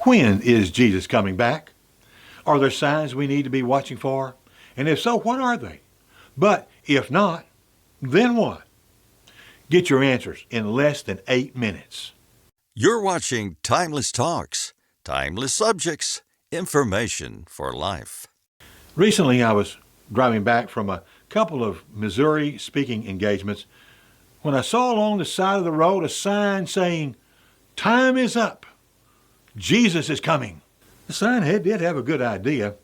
When is Jesus coming back? Are there signs we need to be watching for? And if so, what are they? But if not, then what? Get your answers in less than 8 minutes. You're watching Timeless Talks, timeless subjects, information for life. Recently, I was driving back from a couple of Missouri speaking engagements when I saw along the side of the road a sign saying, "Time is up. Jesus is coming." The sign did have a good idea,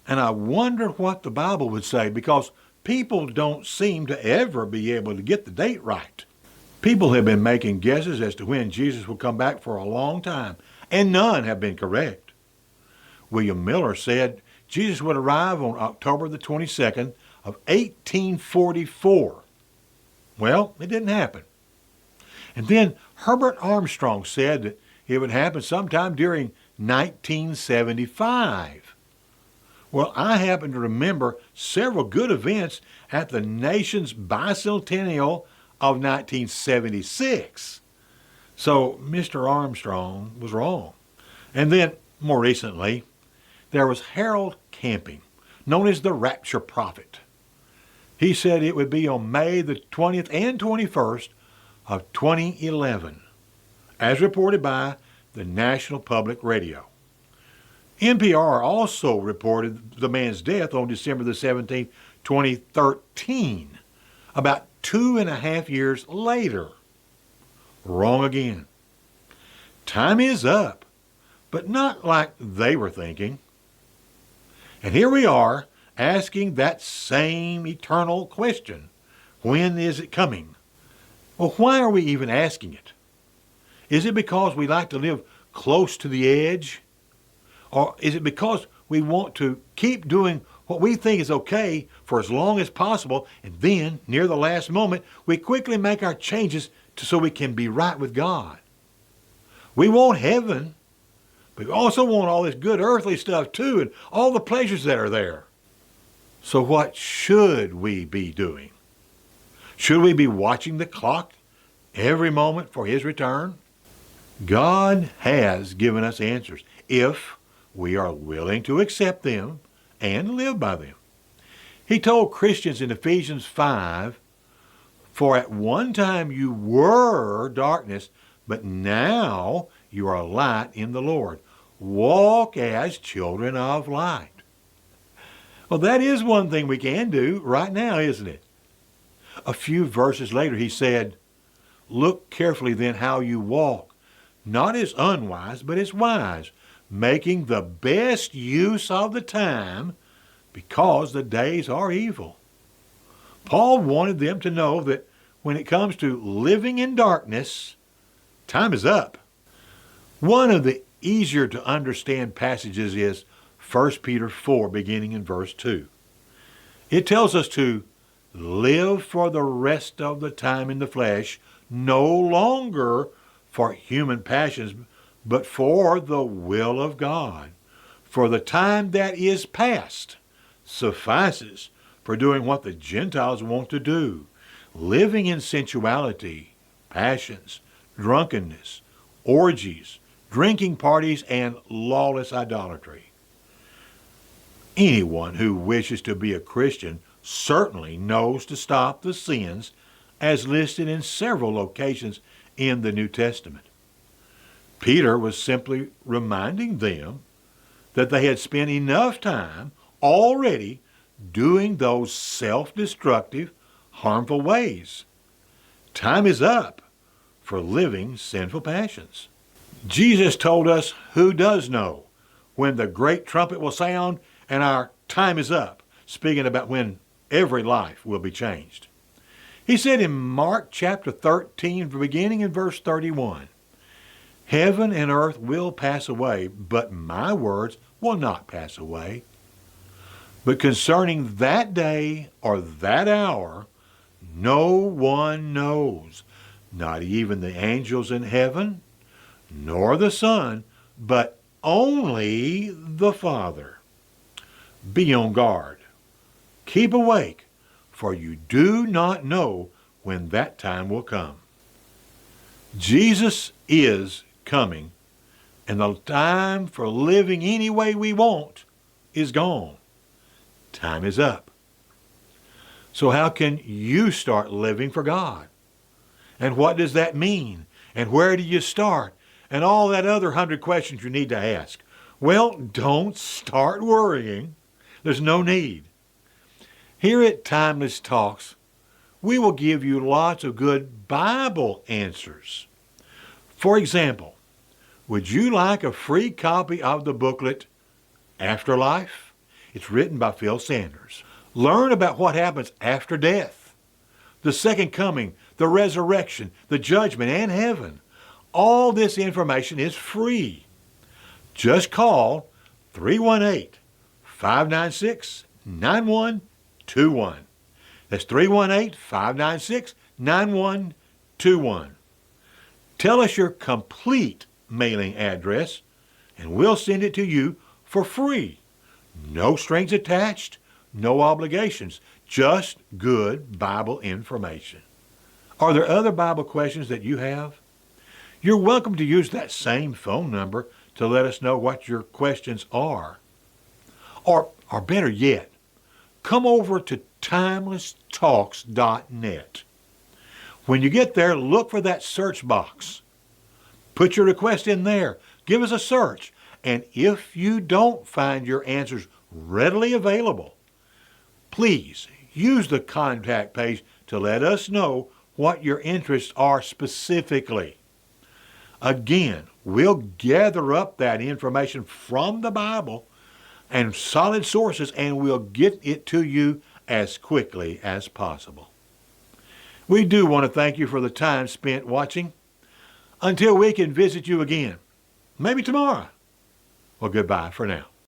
and I wondered what the Bible would say because people don't seem to ever be able to get the date right. People have been making guesses as to when Jesus will come back for a long time, and none have been correct. William Miller said Jesus would arrive on October the 22nd of 1844. Well, it didn't happen. And then Herbert Armstrong said that it would happen sometime during 1975. Well, I happen to remember several good events at the nation's bicentennial of 1976. So Mr. Armstrong was wrong. And then, more recently, there was Harold Camping, known as the Rapture Prophet. He said it would be on May the 20th and 21st of 2011, as reported by the National Public Radio. NPR also reported the man's death on December the 17th, 2013, about 2.5 years later. Wrong again. Time is up, but not like they were thinking. And here we are asking that same eternal question. When is it coming? Well, why are we even asking it? Is it because we like to live close to the edge? Or is it because we want to keep doing what we think is okay for as long as possible, and then, near the last moment, we quickly make our changes so we can be right with God? We want heaven, but we also want all this good earthly stuff too, and all the pleasures that are there. So what should we be doing? Should we be watching the clock every moment for His return? God has given us answers if we are willing to accept them and live by them. He told Christians in Ephesians 5, "For at one time you were darkness, but now you are light in the Lord. Walk as children of light." Well, that is one thing we can do right now, isn't it? A few verses later, he said, "Look carefully then how you walk, not as unwise, but as wise, making the best use of the time, because the days are evil." Paul wanted them to know that when it comes to living in darkness, time is up. One of the easier to understand passages is 1 Peter 4, beginning in verse 2. It tells us to live for the rest of the time in the flesh, no longer for human passions, but for the will of God. For the time that is past suffices for doing what the Gentiles want to do, living in sensuality, passions, drunkenness, orgies, drinking parties, and lawless idolatry. Anyone who wishes to be a Christian certainly knows to stop the sins as listed in several locations in the New Testament. Peter was simply reminding them that they had spent enough time already doing those self-destructive, harmful ways. Time is up for living sinful passions. Jesus told us who does know when the great trumpet will sound and our time is up, speaking about when every life will be changed. He said in Mark chapter 13, beginning in verse 31, "Heaven and earth will pass away, but my words will not pass away. But concerning that day or that hour, no one knows, not even the angels in heaven, nor the Son, but only the Father. Be on guard. Keep awake, for you do not know when that time will come." Jesus is coming, and the time for living any way we want is gone. Time is up. So how can you start living for God? And what does that mean? And where do you start? And all that other 100 questions you need to ask. Well, don't start worrying. There's no need. Here at Timeless Talks, we will give you lots of good Bible answers. For example, would you like a free copy of the booklet, Afterlife? It's written by Phil Sanders. Learn about what happens after death, the second coming, the resurrection, the judgment, and heaven. All this information is free. Just call 318-596-9121. That's 318-596-9121. Tell us your complete mailing address, and we'll send it to you for free. No strings attached, no obligations, just good Bible information. Are there other Bible questions that you have? You're welcome to use that same phone number to let us know what your questions are. Or better yet, come over to timelesstalks.net. When you get there, look for that search box. Put your request in there. Give us a search. And if you don't find your answers readily available, please use the contact page to let us know what your interests are specifically. Again, we'll gather up that information from the Bible and solid sources, and we'll get it to you as quickly as possible. We do want to thank you for the time spent watching. Until we can visit you again, maybe tomorrow. Well, goodbye for now.